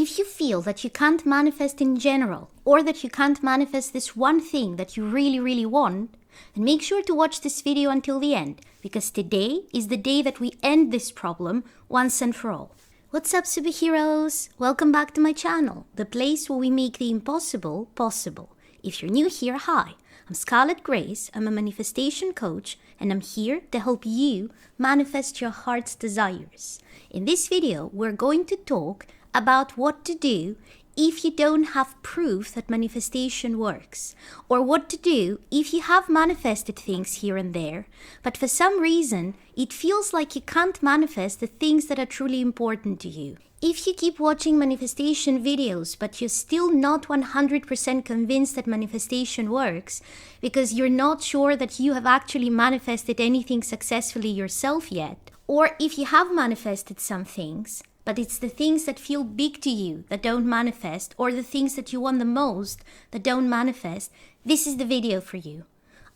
If you feel that you can't manifest in general, or that you can't manifest this one thing that you really, really want, then make sure to watch this video until the end, because today is the day that we end this problem once and for all. What's up, superheroes? Welcome back to my channel, the place where we make the impossible possible. If you're new here, hi. I'm Scarlett Grace, I'm a manifestation coach, and I'm here to help you manifest your heart's desires. In this video, we're going to talk about what to do if you don't have proof that manifestation works, or what to do if you have manifested things here and there, but for some reason it feels like you can't manifest the things that are truly important to you. If you keep watching manifestation videos but you're still not 100% convinced that manifestation works because you're not sure that you have actually manifested anything successfully yourself yet, or if you have manifested some things but it's the things that feel big to you that don't manifest, or the things that you want the most that don't manifest, this is the video for you.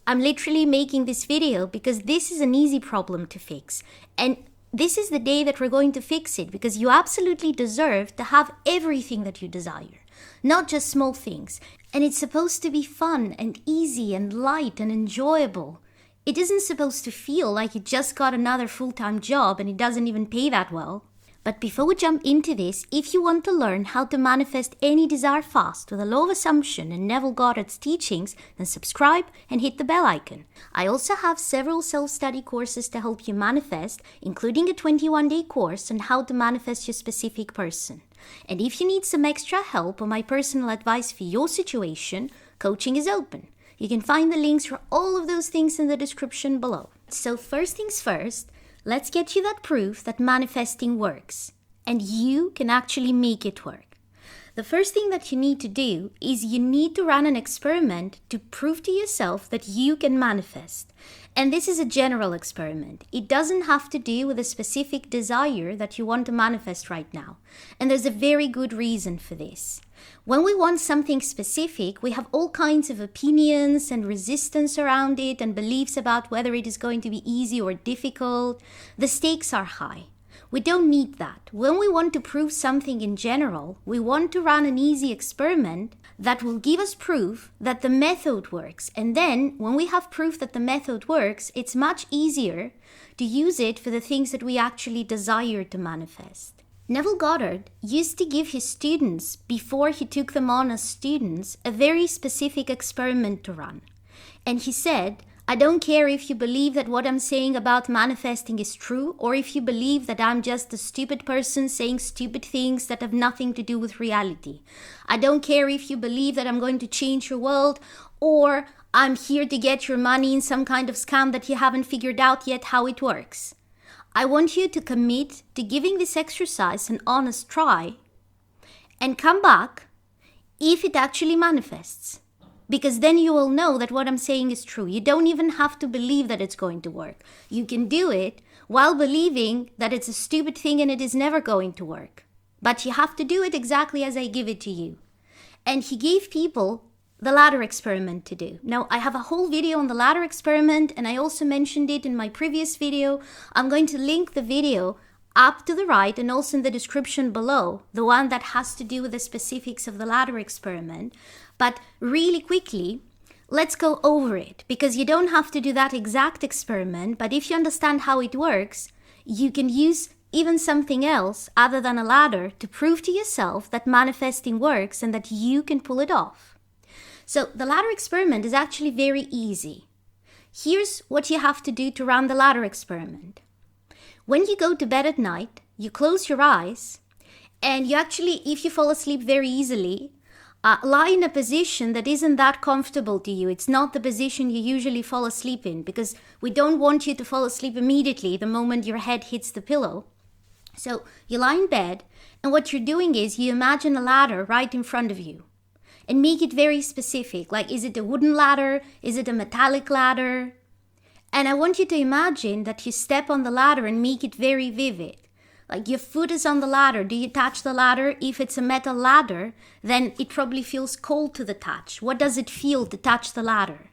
I'm literally making this video because this is an easy problem to fix. And this is the day that we're going to fix it, because you absolutely deserve to have everything that you desire, not just small things. And it's supposed to be fun and easy and light and enjoyable. It isn't supposed to feel like you just got another full-time job and it doesn't even pay that well. But before we jump into this, if you want to learn how to manifest any desire fast with the law of assumption and Neville Goddard's teachings, then subscribe and hit the bell icon. I also have several self-study courses to help you manifest, including a 21-day course on how to manifest your specific person. And if you need some extra help or my personal advice for your situation, coaching is open. You can find the links for all of those things in the description below. So first things first, let's get you that proof that manifesting works, and you can actually make it work. The first thing that you need to do is you need to run an experiment to prove to yourself that you can manifest. And this is a general experiment. It doesn't have to do with a specific desire that you want to manifest right now. And there's a very good reason for this. When we want something specific, we have all kinds of opinions and resistance around it and beliefs about whether it is going to be easy or difficult. The stakes are high. We don't need that. When we want to prove something in general, we want to run an easy experiment that will give us proof that the method works. And then, when we have proof that the method works, it's much easier to use it for the things that we actually desire to manifest. Neville Goddard used to give his students, before he took them on as students, a very specific experiment to run. And he said, I don't care if you believe that what I'm saying about manifesting is true, or if you believe that I'm just a stupid person saying stupid things that have nothing to do with reality. I don't care if you believe that I'm going to change your world, or I'm here to get your money in some kind of scam that you haven't figured out yet how it works. I want you to commit to giving this exercise an honest try and come back if it actually manifests. Because then you will know that what I'm saying is true. You don't even have to believe that it's going to work. You can do it while believing that it's a stupid thing and it is never going to work. But you have to do it exactly as I give it to you. And he gave people the ladder experiment to do. Now, I have a whole video on the ladder experiment, and I also mentioned it in my previous video. I'm going to link the video up to the right and also in the description below, the one that has to do with the specifics of the ladder experiment. But really quickly, let's go over it, because you don't have to do that exact experiment, but if you understand how it works, you can use even something else other than a ladder to prove to yourself that manifesting works and that you can pull it off. So the ladder experiment is actually very easy. Here's what you have to do to run the ladder experiment. When you go to bed at night, you close your eyes, and you actually, if you fall asleep very easily, lie in a position that isn't that comfortable to you. It's not the position you usually fall asleep in, because we don't want you to fall asleep immediately the moment your head hits the pillow. So you lie in bed, and what you're doing is you imagine a ladder right in front of you. And make it very specific, like, is it a wooden ladder? Is it a metallic ladder? And I want you to imagine that you step on the ladder and make it very vivid. Like, your foot is on the ladder. Do you touch the ladder? If it's a metal ladder, then it probably feels cold to the touch. What does it feel to touch the ladder?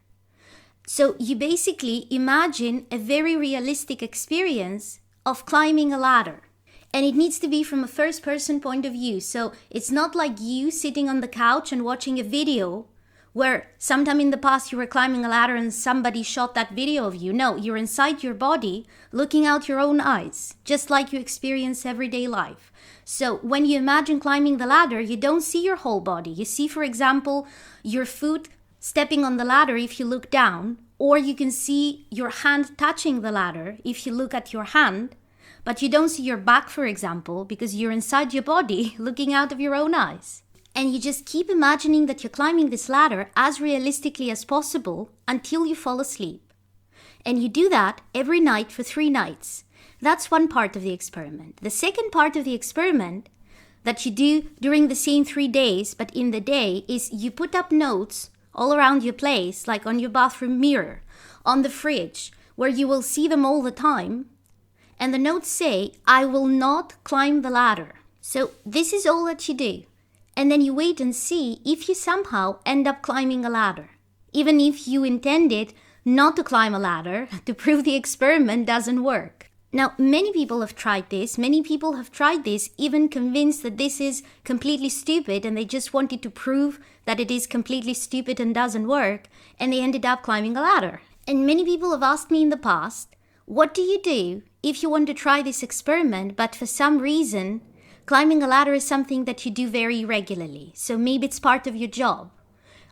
So you basically imagine a very realistic experience of climbing a ladder. And it needs to be from a first person point of view. So it's not like you sitting on the couch and watching a video where sometime in the past you were climbing a ladder and somebody shot that video of you. No, you're inside your body looking out your own eyes, just like you experience everyday life. So when you imagine climbing the ladder, you don't see your whole body. You see, for example, your foot stepping on the ladder if you look down, or you can see your hand touching the ladder if you look at your hand, but you don't see your back, for example, because you're inside your body looking out of your own eyes. And you just keep imagining that you're climbing this ladder as realistically as possible until you fall asleep. And you do that every night for 3 nights. That's one part of the experiment. The second part of the experiment that you do during the same 3 days, but in the day, is you put up notes all around your place, like on your bathroom mirror, on the fridge, where you will see them all the time. And the notes say, I will not climb the ladder. So this is all that you do. And then you wait and see if you somehow end up climbing a ladder. Even if you intended not to climb a ladder to prove the experiment doesn't work. Now, many people have tried this. Many people have tried this, even convinced that this is completely stupid and they just wanted to prove that it is completely stupid and doesn't work. And they ended up climbing a ladder. And many people have asked me in the past, what do you do if you want to try this experiment, but for some reason, climbing a ladder is something that you do very regularly. So maybe it's part of your job.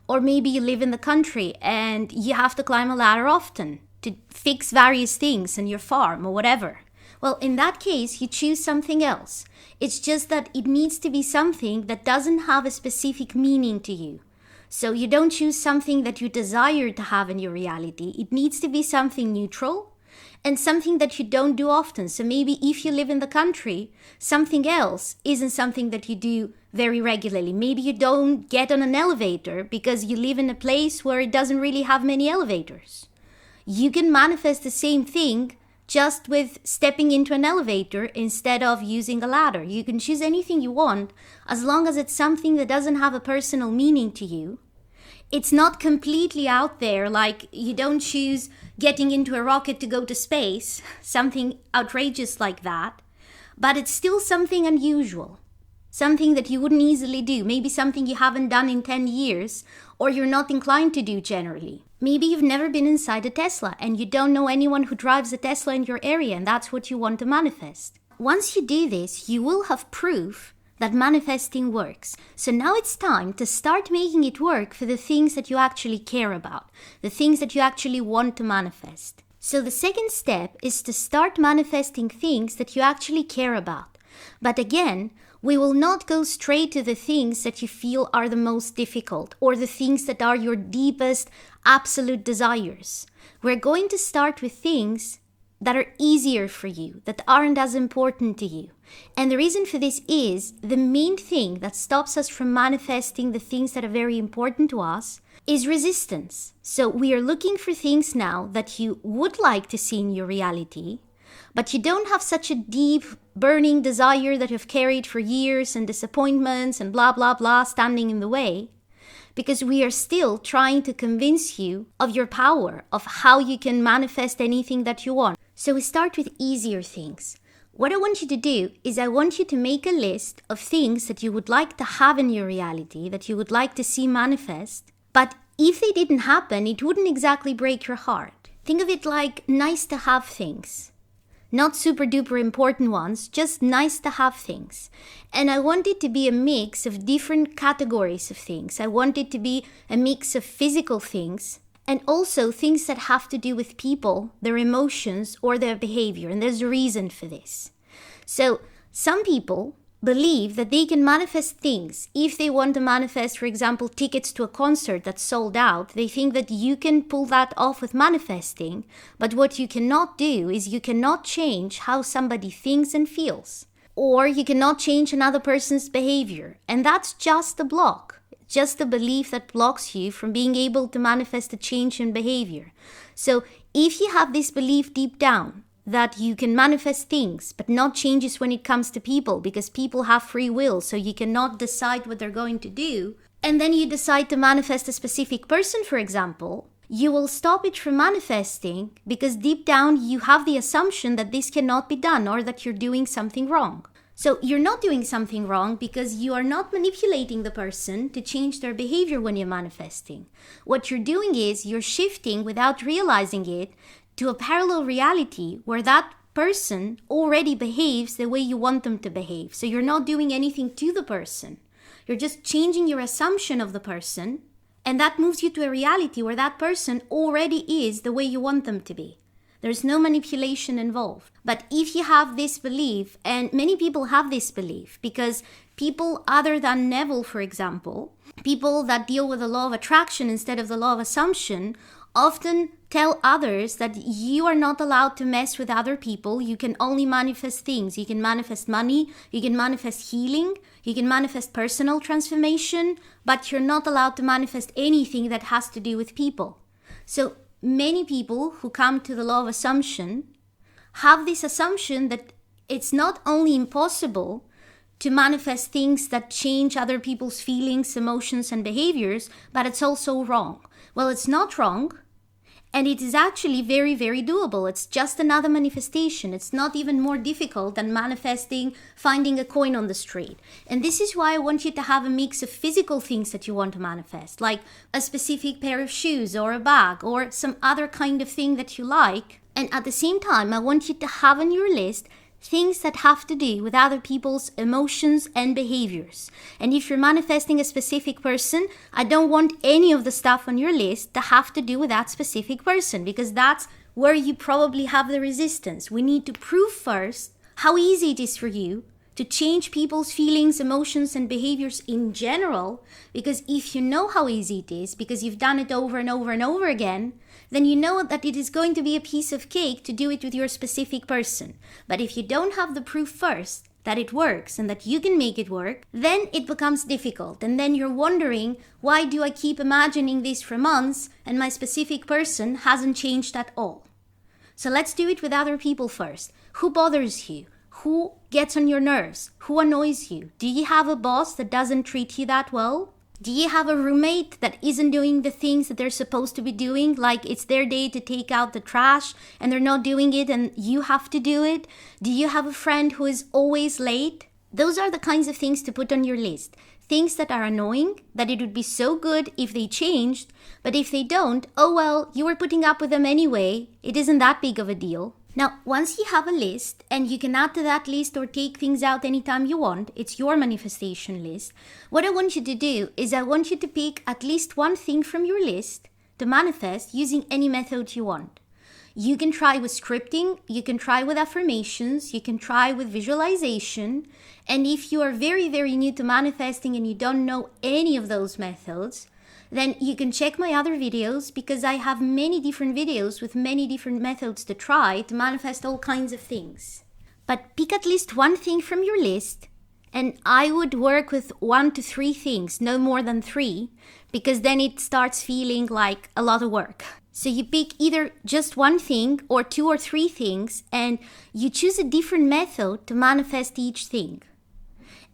Or maybe you live in the country and you have to climb a ladder often to fix various things in your farm or whatever. Well, in that case, you choose something else. It's just that it needs to be something that doesn't have a specific meaning to you. So you don't choose something that you desire to have in your reality. It needs to be something neutral and something that you don't do often. So maybe if you live in the country, something else isn't something that you do very regularly. Maybe you don't get on an elevator because you live in a place where it doesn't really have many elevators. You can manifest the same thing just with stepping into an elevator instead of using a ladder. You can choose anything you want as long as it's something that doesn't have a personal meaning to you. It's not completely out there, like you don't choose getting into a rocket to go to space, something outrageous like that, but it's still something unusual, something that you wouldn't easily do, maybe something you haven't done in 10 years, or you're not inclined to do generally. Maybe you've never been inside a Tesla and you don't know anyone who drives a Tesla in your area and that's what you want to manifest. Once you do this, you will have proof that manifesting works. So now it's time to start making it work for the things that you actually care about, the things that you actually want to manifest. So the second step is to start manifesting things that you actually care about. But again, we will not go straight to the things that you feel are the most difficult or the things that are your deepest absolute desires. We're going to start with things that are easier for you, that aren't as important to you. And the reason for this is the main thing that stops us from manifesting the things that are very important to us is resistance. So we are looking for things now that you would like to see in your reality, but you don't have such a deep, burning desire that you've carried for years and disappointments and blah, blah, blah standing in the way. Because we are still trying to convince you of your power, of how you can manifest anything that you want. So we start with easier things. What I want you to do is I want you to make a list of things that you would like to have in your reality, that you would like to see manifest. But if they didn't happen, it wouldn't exactly break your heart. Think of it like nice to have things. Not super duper important ones, just nice to have things. And I want it to be a mix of different categories of things. I want it to be a mix of physical things and also things that have to do with people, their emotions or their behavior. And there's a reason for this. So some people believe that they can manifest things. If they want to manifest, for example, tickets to a concert that's sold out, they think that you can pull that off with manifesting. But what you cannot do is you cannot change how somebody thinks and feels. Or you cannot change another person's behavior. And that's just a block. Just a belief that blocks you from being able to manifest a change in behavior. So if you have this belief deep down, that you can manifest things, but not changes when it comes to people, because people have free will, so you cannot decide what they're going to do. And then you decide to manifest a specific person, for example, you will stop it from manifesting because deep down you have the assumption that this cannot be done or that you're doing something wrong. So you're not doing something wrong because you are not manipulating the person to change their behavior when you're manifesting. What you're doing is you're shifting without realizing it to a parallel reality where that person already behaves the way you want them to behave. So you're not doing anything to the person. You're just changing your assumption of the person, and that moves you to a reality where that person already is the way you want them to be. There's no manipulation involved. But if you have this belief, and many people have this belief, because people other than Neville, for example, people that deal with the law of attraction instead of the law of assumption, often tell others that you are not allowed to mess with other people. You can only manifest things. You can manifest money, you can manifest healing, you can manifest personal transformation, but you're not allowed to manifest anything that has to do with people. So many people who come to the law of assumption have this assumption that it's not only impossible to manifest things that change other people's feelings, emotions, and behaviors, but it's also wrong. Well, it's not wrong. And it is actually very, very doable. It's just another manifestation. It's not even more difficult than manifesting, finding a coin on the street. And this is why I want you to have a mix of physical things that you want to manifest, like a specific pair of shoes or a bag or some other kind of thing that you like. And at the same time, I want you to have on your list things that have to do with other people's emotions and behaviors. And if you're manifesting a specific person, I don't want any of the stuff on your list to have to do with that specific person, because that's where you probably have the resistance. We need to prove first how easy it is for you to change people's feelings, emotions, and behaviors in general, because if you know how easy it is, because you've done it over and over and over again, then you know that it is going to be a piece of cake to do it with your specific person. But if you don't have the proof first that it works and that you can make it work, then it becomes difficult. And then you're wondering, why do I keep imagining this for months and my specific person hasn't changed at all? So let's do it with other people first. Who bothers you? Who gets on your nerves? Who annoys you? Do you have a boss that doesn't treat you that well? Do you have a roommate that isn't doing the things that they're supposed to be doing? Like it's their day to take out the trash and they're not doing it and you have to do it? Do you have a friend who is always late? Those are the kinds of things to put on your list. Things that are annoying, that it would be so good if they changed, but if they don't, oh well, you were putting up with them anyway. It isn't that big of a deal. Now, once you have a list, and you can add to that list or take things out anytime you want, it's your manifestation list. What I want you to do is I want you to pick at least one thing from your list to manifest using any method you want. You can try with scripting, you can try with affirmations, you can try with visualization. And if you are very, very new to manifesting and you don't know any of those methods, then you can check my other videos, because I have many different videos with many different methods to try to manifest all kinds of things. But pick at least one thing from your list, and I would work with 1 to 3 things, no more than 3, because then it starts feeling like a lot of work. So you pick either just one thing or 2 or 3 things, and you choose a different method to manifest each thing.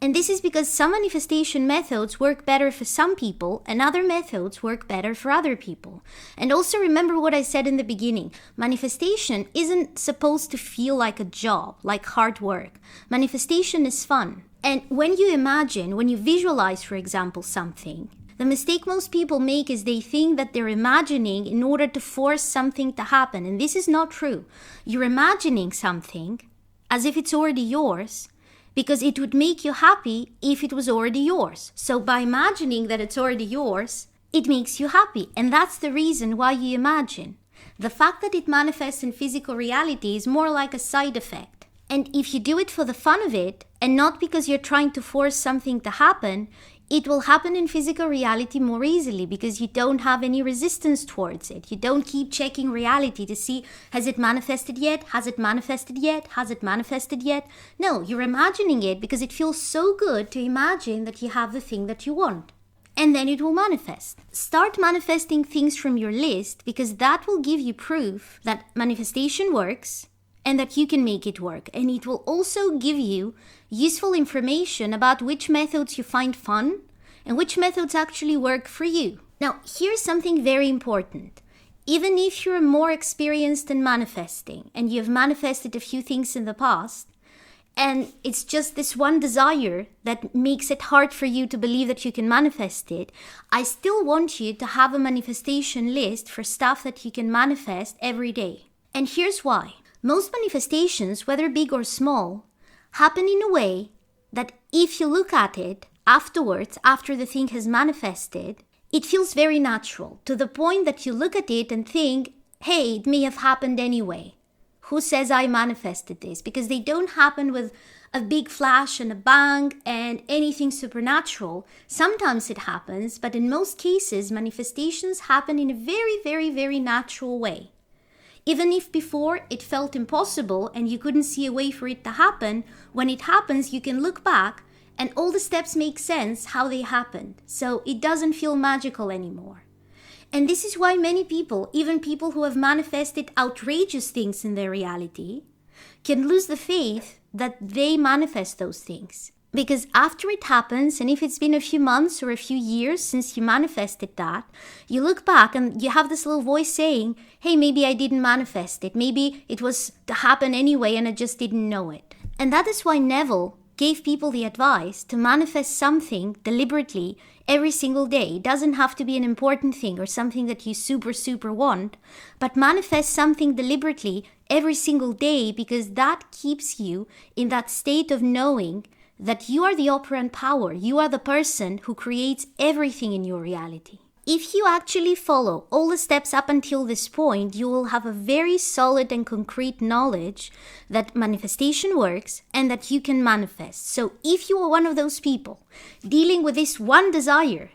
And this is because some manifestation methods work better for some people and other methods work better for other people. And also remember what I said in the beginning. Manifestation isn't supposed to feel like a job, like hard work. Manifestation is fun. And when you imagine, when you visualize, for example, something, the mistake most people make is they think that they're imagining in order to force something to happen. And this is not true. You're imagining something as if it's already yours, because it would make you happy if it was already yours. So by imagining that it's already yours, it makes you happy. And that's the reason why you imagine. The fact that it manifests in physical reality is more like a side effect. And if you do it for the fun of it, and not because you're trying to force something to happen, it will happen in physical reality more easily because you don't have any resistance towards it. You don't keep checking reality to see, has it manifested yet? Has it manifested yet? Has it manifested yet? No, you're imagining it because it feels so good to imagine that you have the thing that you want. And then it will manifest. Start manifesting things from your list, because that will give you proof that manifestation works and that you can make it work. And it will also give you useful information about which methods you find fun and which methods actually work for you. Now, here's something very important. Even if you're more experienced in manifesting and you've manifested a few things in the past, and it's just this one desire that makes it hard for you to believe that you can manifest it, I still want you to have a manifestation list for stuff that you can manifest every day. And here's why. Most manifestations, whether big or small, happen in a way that if you look at it afterwards, after the thing has manifested, it feels very natural, to the point that you look at it and think, hey, it may have happened anyway. Who says I manifested this? Because they don't happen with a big flash and a bang and anything supernatural. Sometimes it happens, but in most cases, manifestations happen in a very, very, very natural way. Even if before it felt impossible and you couldn't see a way for it to happen, when it happens, you can look back and all the steps make sense how they happened. So it doesn't feel magical anymore. And this is why many people, even people who have manifested outrageous things in their reality, can lose the faith that they manifest those things. Because after it happens, and if it's been a few months or a few years since you manifested that, you look back and you have this little voice saying, hey, maybe I didn't manifest it. Maybe it was to happen anyway and I just didn't know it. And that is why Neville gave people the advice to manifest something deliberately every single day. It doesn't have to be an important thing or something that you super want, but manifest something deliberately every single day, because that keeps you in that state of knowing that you are the operant power. You are the person who creates everything in your reality. If you actually follow all the steps up until this point, you will have a very solid and concrete knowledge that manifestation works and that you can manifest. So if you are one of those people dealing with this one desire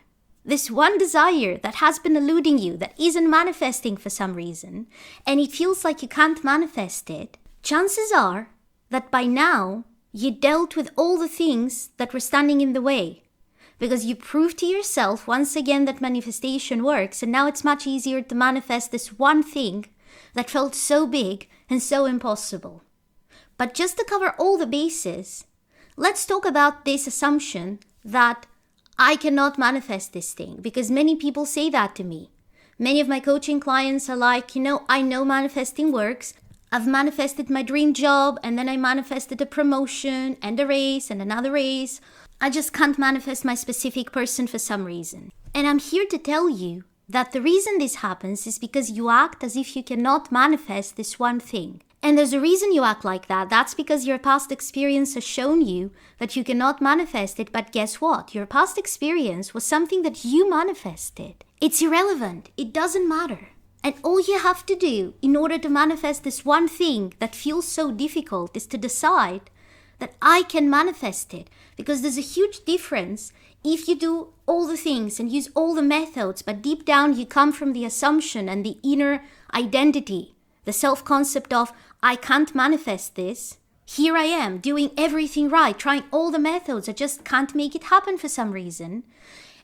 that has been eluding you, that isn't manifesting for some reason, and it feels like you can't manifest it, chances are that by now you dealt with all the things that were standing in the way. Because you proved to yourself once again that manifestation works, and now it's much easier to manifest this one thing that felt so big and so impossible. But just to cover all the bases, let's talk about this assumption that I cannot manifest this thing, because many people say that to me. Many of my coaching clients are like, I know manifesting works. I've manifested my dream job, and then I manifested a promotion and a raise and another raise. I just can't manifest my specific person for some reason. And I'm here to tell you that the reason this happens is because you act as if you cannot manifest this one thing. And there's a reason you act like that. That's because your past experience has shown you that you cannot manifest it. But guess what? Your past experience was something that you manifested. It's irrelevant. It doesn't matter. And all you have to do in order to manifest this one thing that feels so difficult is to decide that I can manifest it. Because there's a huge difference if you do all the things and use all the methods, but deep down you come from the assumption and the inner identity, the self-concept of, I can't manifest this. Here I am doing everything right, trying all the methods. I just can't make it happen for some reason.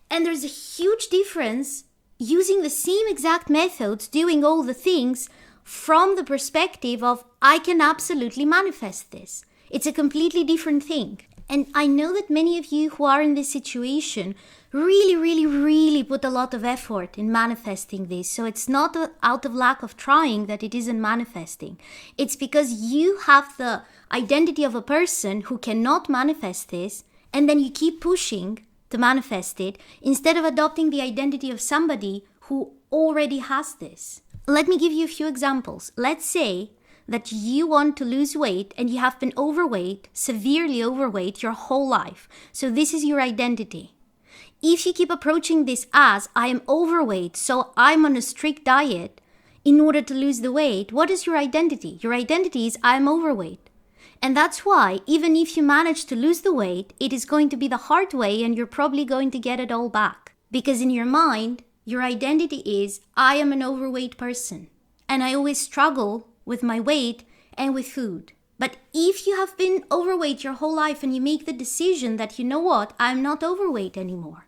And there's a huge difference using the same exact methods, doing all the things from the perspective of, I can absolutely manifest this. It's a completely different thing. And I know that many of you who are in this situation really put a lot of effort in manifesting this. So it's not out of lack of trying that it isn't manifesting. It's because you have the identity of a person who cannot manifest this, and then you keep pushing to manifest it instead of adopting the identity of somebody who already has this. Let me give you a few examples. Let's say that you want to lose weight and you have been overweight, severely overweight your whole life. So this is your identity. If you keep approaching this as, I am overweight, so I'm on a strict diet in order to lose the weight, what is your identity? Your identity is, I am overweight. And that's why, even if you manage to lose the weight, it is going to be the hard way and you're probably going to get it all back. Because in your mind, your identity is, I am an overweight person. And I always struggle with my weight and with food. But if you have been overweight your whole life and you make the decision that, you know what, I'm not overweight anymore.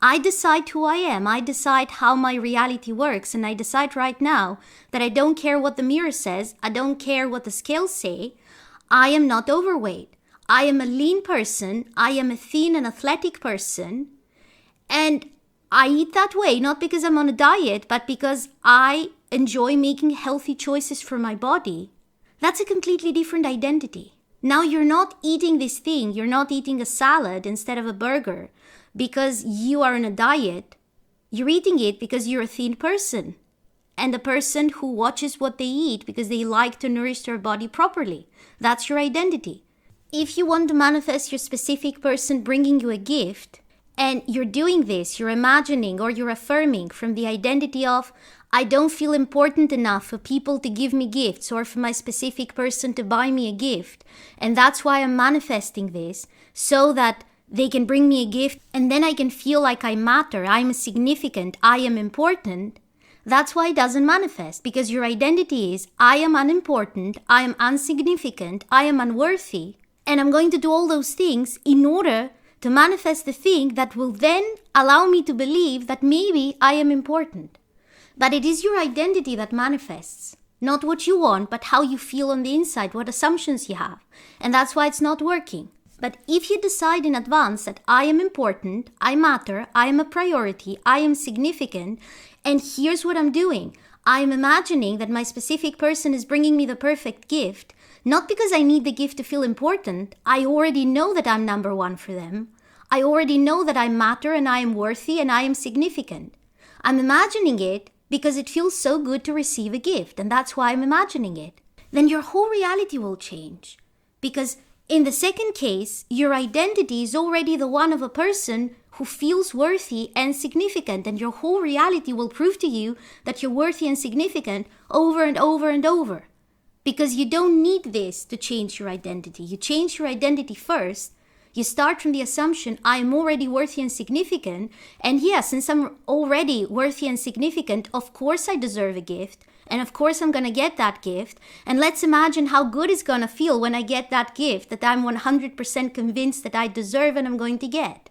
I decide who I am. I decide how my reality works. And I decide right now that I don't care what the mirror says. I don't care what the scales say. I am not overweight. I am a lean person. I am a thin and athletic person. And I eat that way, not because I'm on a diet, but because I enjoy making healthy choices for my body. That's a completely different identity. Now you're not eating this thing, you're not eating a salad instead of a burger because you are on a diet. You're eating it because you're a thin person and a person who watches what they eat because they like to nourish their body properly. That's your identity. If you want to manifest your specific person bringing you a gift, and you're doing this, you're imagining or you're affirming from the identity of, I don't feel important enough for people to give me gifts or for my specific person to buy me a gift. And that's why I'm manifesting this, so that they can bring me a gift and then I can feel like I matter, I'm significant, I am important. That's why it doesn't manifest, because your identity is, I am unimportant, I am insignificant, I am unworthy. And I'm going to do all those things in order to manifest the thing that will then allow me to believe that maybe I am important. But it is your identity that manifests, not what you want, but how you feel on the inside, what assumptions you have. And that's why it's not working. But if you decide in advance that I am important, I matter, I am a priority, I am significant, and here's what I'm doing. I am imagining that my specific person is bringing me the perfect gift, not because I need the gift to feel important. I already know that I'm number one for them. I already know that I matter and I am worthy and I am significant. I'm imagining it because it feels so good to receive a gift, and that's why I'm imagining it. Then your whole reality will change. Because in the second case, your identity is already the one of a person who feels worthy and significant, and your whole reality will prove to you that you're worthy and significant over and over and over. Because you don't need this to change your identity. You change your identity first. You start from the assumption, I am already worthy and significant. And yes, since I'm already worthy and significant, of course I deserve a gift. And of course I'm going to get that gift. And let's imagine how good it's going to feel when I get that gift that I'm 100% convinced that I deserve and I'm going to get.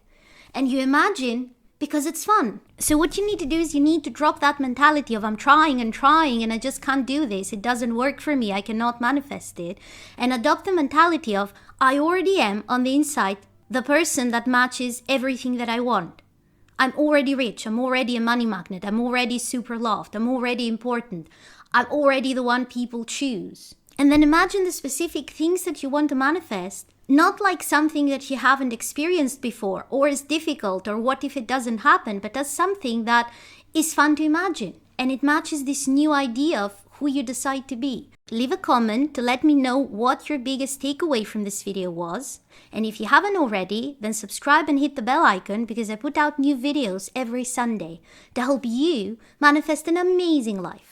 And you imagine because it's fun. So what you need to do is you need to drop that mentality of I'm trying and I just can't do this. It doesn't work for me. I cannot manifest it. And adopt the mentality of I already am on the inside the person that matches everything that I want. I'm already rich. I'm already a money magnet. I'm already super loved. I'm already important. I'm already the one people choose. And then imagine the specific things that you want to manifest. Not like something that you haven't experienced before or is difficult or what if it doesn't happen, but as something that is fun to imagine. And it matches this new idea of who you decide to be. Leave a comment to let me know what your biggest takeaway from this video was. And if you haven't already, then subscribe and hit the bell icon because I put out new videos every Sunday to help you manifest an amazing life.